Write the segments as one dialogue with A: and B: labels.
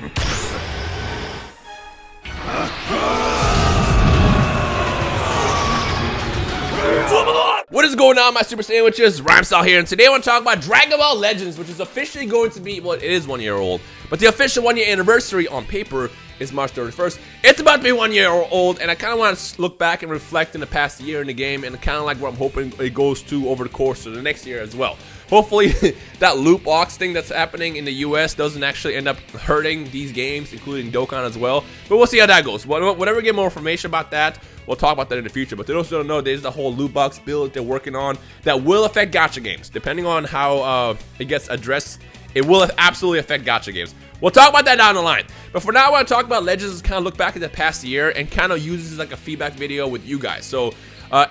A: What is going on, my super sandwiches? Rhymestyle here, and today I want to talk about Dragon Ball Legends, which is officially going to be, well, it is 1 year old, but the official 1 year anniversary on paper is March 31st. It's about to be 1 year old, and I kind of want to look back and reflect in the past year in the game, and kind of like where I'm hoping it goes to over the course of the next year as well. Hopefully, that loot box thing that's happening in the US doesn't actually end up hurting these games, including Dokkan as well. But we'll see how that goes. Whenever we get more information about that, we'll talk about that in the future. But they also don't know there's the whole loot box build they're working on that will affect gacha games. Depending on how it gets addressed, it will absolutely affect gacha games. We'll talk about that down the line. But for now, I want to talk about Legends, kind of look back at the past year and kind of use this as like a feedback video with you guys. So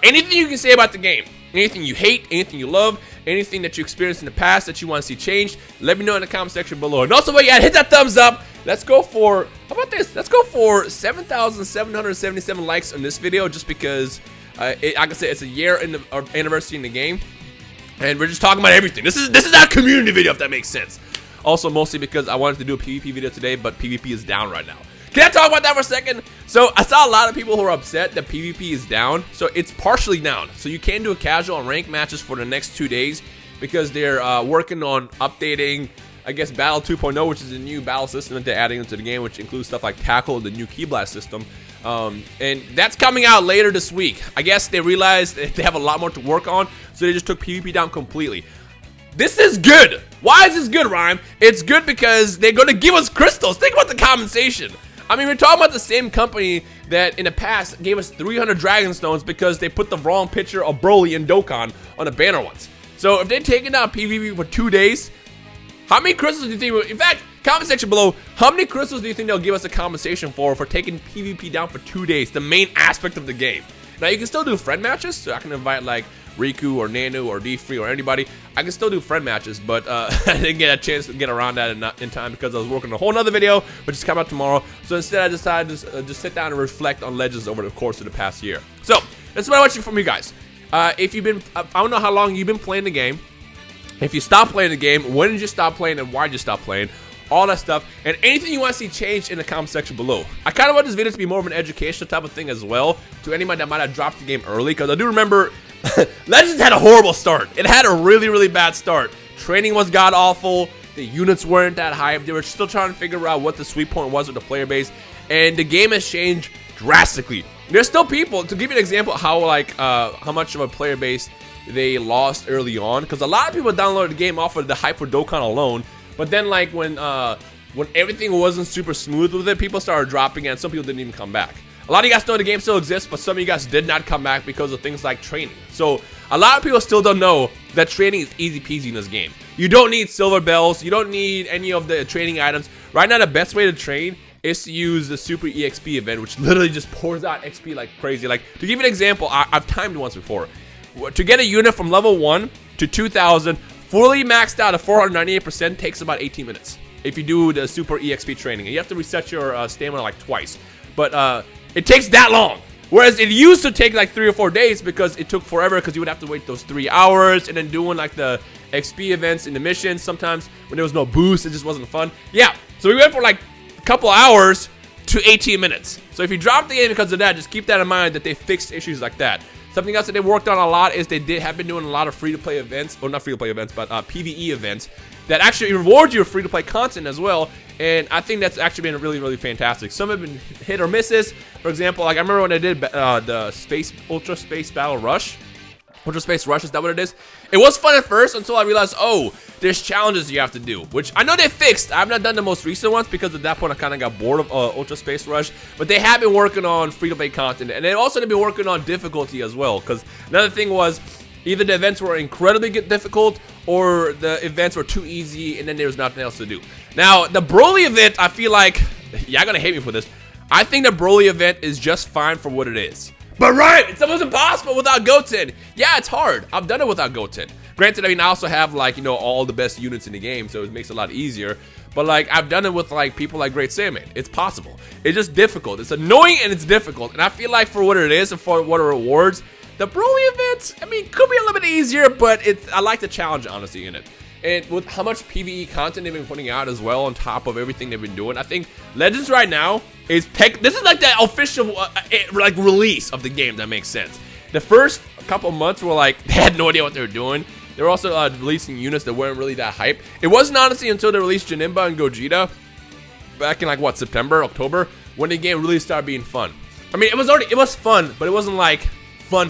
A: anything you can say about the game, anything you hate, anything you love, anything that you experienced in the past that you want to see changed, let me know in the comment section below. And also, hit that thumbs up. Let's go for, how about this? Let's go for 7,777 likes on this video, just because, like I said, it's a year in the anniversary in the game, and we're just talking about everything. This is our community video, if that makes sense. Also, mostly because I wanted to do a PvP video today, but PvP is down right now. Can I talk about that for a second? So I saw a lot of people who are upset that PvP is down. So it's partially down. So you can do a casual and ranked matches for the next 2 days because they're working on updating, I guess, Battle 2.0, which is a new battle system that they're adding into the game, which includes stuff like Tackle, the new Key Blast system. And that's coming out later this week. I guess they realized that they have a lot more to work on, so they just took PvP down completely. This is good. Why is this good, Rhyme? It's good because they're going to give us crystals. Think about the compensation. I mean, we're talking about the same company that in the past gave us 300 Dragon Stones because they put the wrong picture of Broly and Dokkan on a banner once. So if they're taking down PvP for 2 days, how many crystals do you think, in fact, comment section below, how many crystals do you think they'll give us a compensation for taking PvP down for 2 days, the main aspect of the game? Now, you can still do friend matches, so I can invite, like, Riku or Nanu or D3 or anybody. I can still do friend matches, but I didn't get a chance to get around that in time because I was working on a whole nother video, which is coming out tomorrow. So instead, I decided to just sit down and reflect on Legends over the course of the past year. So that's what I want from you guys. If you've been, I don't know how long you've been playing the game. If you stopped playing the game, when did you stop playing and why did you stop playing? All that stuff, and anything you want to see changed in the comment section below. I kind of want this video to be more of an educational type of thing as well, to anybody that might have dropped the game early, because I do remember Legends had a horrible start. It had a really, really bad start. Training was god-awful, the units weren't that high, they were still trying to figure out what the sweet point was with the player base, and the game has changed drastically. There's still people, to give you an example of how much of a player base they lost early on, because a lot of people downloaded the game off of the hype for Dokkan alone. But then, like, when everything wasn't super smooth with it, people started dropping, and some people didn't even come back. A lot of you guys know the game still exists, but some of you guys did not come back because of things like training. So a lot of people still don't know that training is easy peasy in this game. You don't need silver bells. You don't need any of the training items. Right now, the best way to train is to use the Super EXP event, which literally just pours out XP like crazy. Like, to give you an example, I've timed it once before. To get a unit from level 1 to 2,000, fully maxed out at 498% takes about 18 minutes if you do the Super EXP training. And you have to reset your stamina like twice. But it takes that long. Whereas it used to take like 3 or 4 days because it took forever because you would have to wait those 3 hours and then doing like the XP events in the missions. Sometimes when there was no boost, it just wasn't fun. Yeah, so we went for like a couple hours to 18 minutes. So if you drop the game because of that, just keep that in mind that they fixed issues like that. Something else that they worked on a lot is they have been doing a lot of free-to-play events, well, not free-to-play events, but PvE events that actually reward you with free-to-play content as well. And I think that's actually been really, really fantastic. Some have been hit or misses. For example, like I remember when I did the Ultra Space Battle Rush. Ultra Space Rush, is that what it is? It was fun at first until I realized, oh, there's challenges you have to do, which I know they fixed. I've not done the most recent ones because at that point I kind of got bored of Ultra Space Rush, but they have been working on free-to-play content, and they also have been working on difficulty as well, because another thing was either the events were incredibly difficult or the events were too easy and then there was nothing else to do. Now, the Broly event, I feel like, y'all gonna hate me for this, I think the Broly event is just fine for what it is. But right, it's almost impossible without Goten. Yeah, it's hard. I've done it without Goten. Granted, I mean, I also have, like, you know, all the best units in the game, so it makes it a lot easier. But, like, I've done it with, like, people like Great Saiyaman. It's possible. It's just difficult. It's annoying and it's difficult. And I feel like for what it is and for what it rewards, the Broly events, I mean, could be a little bit easier, but I like the challenge, honestly, in it. And with how much PvE content they've been putting out as well on top of everything they've been doing, I think Legends right now is this is like the official like release of the game. That makes sense. The first couple months were like they had no idea what they were doing. They were also releasing units that weren't really that hype. It wasn't honestly until they released Janemba and Gogeta back in like what, September, October, when the game really started being fun. I mean, it was fun, but it wasn't like fun.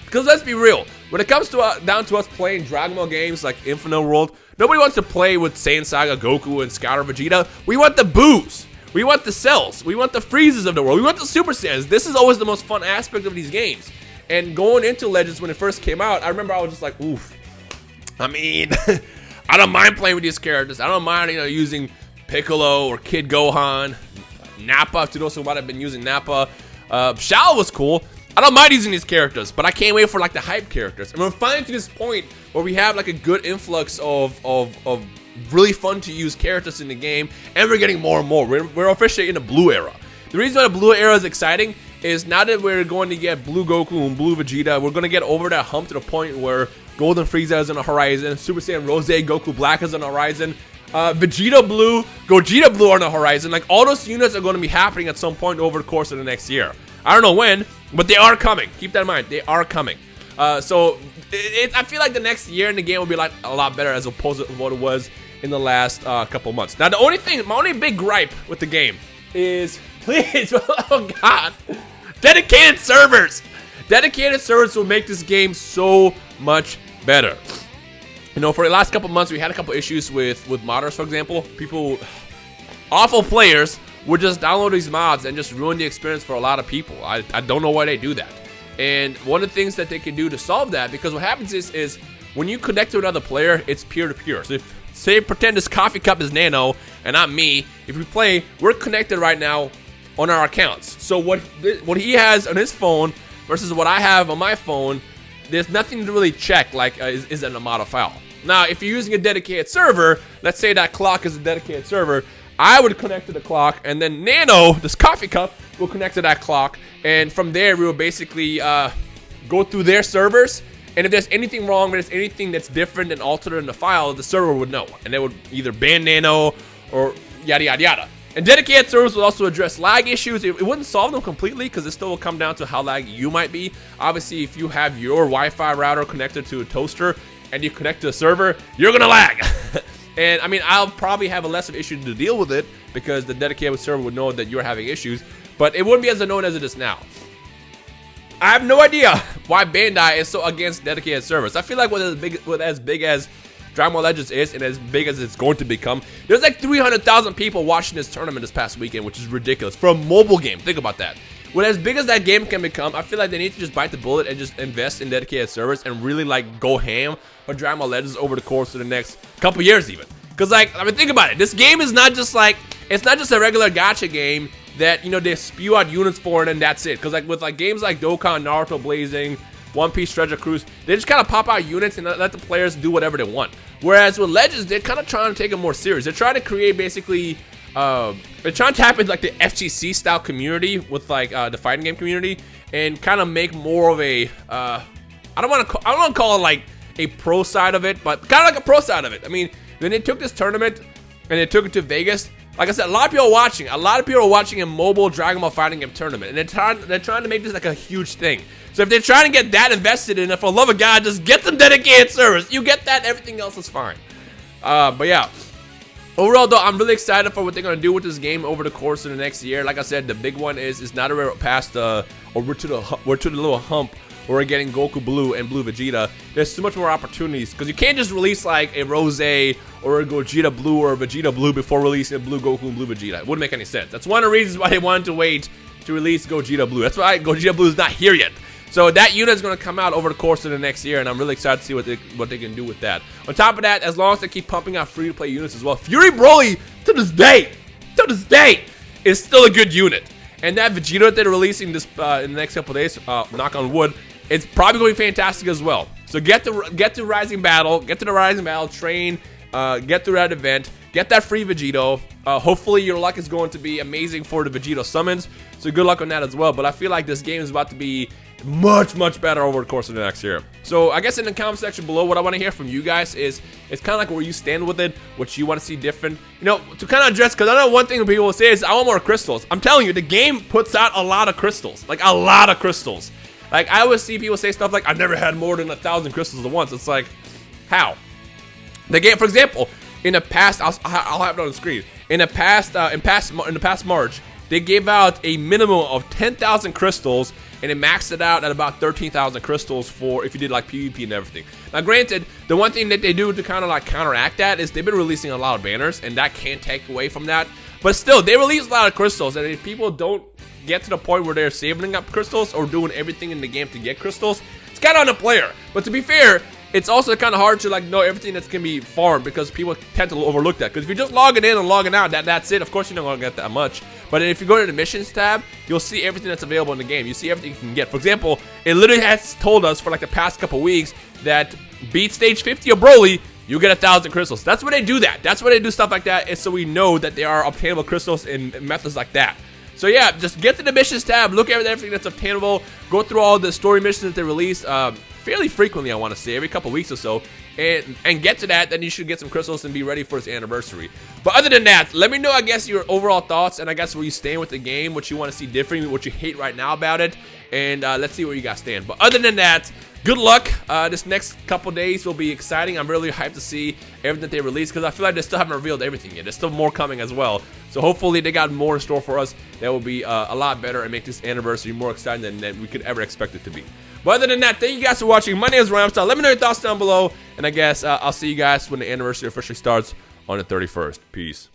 A: Because let's be real, when it comes to down to us playing Dragon Ball games like Infinite World, nobody wants to play with Saiyan Saga, Goku, and Scout or Vegeta. We want the boos. We want the cells. We want the freezes of the world. We want the Super Saiyans. This is always the most fun aspect of these games. And going into Legends when it first came out, I remember I was just like, oof. I mean, I don't mind playing with these characters. I don't mind, using Piccolo or Kid Gohan, Nappa, to those who might have been using Nappa. Shao was cool. I don't mind using these characters, but I can't wait for like the hype characters. And we're finally to this point where we have like a good influx of really fun to use characters in the game, and we're getting more and more. We're officially in the blue era. The reason why the blue era is exciting is now that we're going to get blue Goku and blue Vegeta, we're going to get over that hump to the point where Golden Frieza is on the horizon, Super Saiyan Rose, Goku Black is on the horizon, Vegeta Blue, Gogeta Blue on the horizon. Like, all those units are going to be happening at some point over the course of the next year. I don't know when, but they are coming. Keep that in mind. They are coming. So I feel like the next year in the game will be like a lot better as opposed to what it was in the last couple months. Now, my only big gripe with the game is, please, oh god, dedicated servers. Dedicated servers will make this game so much better. For the last couple months, we had a couple issues with modders, for example. People, awful players, would just download these mods and just ruin the experience for a lot of people. I don't know why they do that. And one of the things that they can do to solve that, because what happens is when you connect to another player, it's peer-to-peer. So if, say, pretend this coffee cup is Nano and not me, if we play, we're connected right now on our accounts. So what he has on his phone versus what I have on my phone, there's nothing to really check, like, is it a mod or file? Now, if you're using a dedicated server, let's say that clock is a dedicated server, I would connect to the clock, and then Nano, this coffee cup, will connect to that clock, and from there, we will basically go through their servers, and if there's anything wrong, if there's anything that's different and altered in the file, the server would know, and they would either ban Nano or yada yada yada. And dedicated servers will also address lag issues. It wouldn't solve them completely, because it still will come down to how laggy you might be. Obviously, if you have your Wi-Fi router connected to a toaster, and you connect to a server, you're gonna lag. And I mean, I'll probably have a less of an issue to deal with it because the dedicated server would know that you're having issues, but it wouldn't be as known as it is now. I have no idea why Bandai is so against dedicated servers. I feel like with as big as Dragon Ball Legends is, and as big as it's going to become, there's like 300,000 people watching this tournament this past weekend, which is ridiculous for a mobile game. Think about that. With as big as that game can become, I feel like they need to just bite the bullet and just invest in dedicated servers and really like go ham for Dragon Ball Legends over the course of the next couple years even. Because like, I mean, think about it. This game is not just like, it's not just a regular gacha game that, they spew out units for and then that's it. Because like with like games like Dokkan, Naruto Blazing, One Piece Treasure Cruise, they just kind of pop out units and let the players do whatever they want. Whereas with Legends, they're kind of trying to take it more serious. They're trying to create basically, they're trying to tap into like the FGC style community with like the fighting game community and kind of make more of a, I don't want to call it like a pro side of it, but kind of like a pro side of it. I mean, when they took this tournament and they took it to Vegas, like I said, a lot of people are watching. A lot of people are watching a mobile Dragon Ball fighting game tournament, and they're trying to make this like a huge thing. So if they're trying to get that invested in it, for the love of God, just get some dedicated servers. You get that, everything else is fine. But yeah. Overall, though, I'm really excited for what they're going to do with this game over the course of the next year. Like I said, the big one is now that we're past we're to the little hump where we're getting Goku Blue and Blue Vegeta. There's so much more opportunities because you can't just release like a Rose or a Gogeta Blue or a Vegeta Blue before releasing a Blue Goku and Blue Vegeta. It wouldn't make any sense. That's one of the reasons why they wanted to wait to release Gogeta Blue. That's why Gogeta Blue is not here yet. So that unit is going to come out over the course of the next year, and I'm really excited to see what they can do with that. On top of that, as long as they keep pumping out free-to-play units as well, Fury Broly, to this day, is still a good unit. And that Vegeta that they're releasing this in the next couple of days, knock on wood, it's probably going to be fantastic as well. So get to Rising Battle, train, get through that event, get that free Vegito. Hopefully your luck is going to be amazing for the Vegito summons. So good luck on that as well. But I feel like this game is about to be much better over the course of the next year. So I guess in the comment section below, what I want to hear from you guys is it's kind of like where you stand with it, what you want to see different. You know, to kind of address, because I know one thing that people will say is I want more crystals. I'm telling you, the game puts out a lot of crystals, like a lot of crystals. Like I always see people say stuff like I've never had more than 1,000 crystals at once. It's like, how? The game, for example, in the past, I'll have it on the screen. In the past March, they gave out a minimum of 10,000 crystals, and it maxed it out at about 13,000 crystals for if you did like PvP and everything. Now, granted, the one thing that they do to kind of like counteract that is they've been releasing a lot of banners, and that can't take away from that. But still, they release a lot of crystals, and if people don't get to the point where they're saving up crystals or doing everything in the game to get crystals, it's kind of on the player. But to be fair, it's also kind of hard to like know everything that's gonna be farmed because people tend to overlook that. Because if you're just logging in and logging out, that's it. Of course, you're not gonna get that much. But if you go to the missions tab, you'll see everything that's available in the game. You see everything you can get. For example, it literally has told us for like the past couple weeks that beat stage 50 of Broly, you get 1,000 crystals. That's why they do that. That's why they do stuff like that. Is so we know that there are obtainable crystals in methods like that. So yeah, just get to the missions tab, look at everything that's obtainable, go through all the story missions that they release fairly frequently, I want to say, every couple weeks or so, and get to that, then you should get some crystals and be ready for its anniversary. But other than that, let me know, I guess, your overall thoughts, and I guess where you stand with the game, what you want to see different, what you hate right now about it, and let's see where you guys stand. But other than that, good luck. This next couple days will be exciting. I'm really hyped to see everything that they release because I feel like they still haven't revealed everything yet. There's still more coming as well. So hopefully they got more in store for us that will be a lot better and make this anniversary more exciting than we could ever expect it to be. But other than that, thank you guys for watching. My name is Rhymestyle. Let me know your thoughts down below. And I guess I'll see you guys when the anniversary officially starts on the 31st. Peace.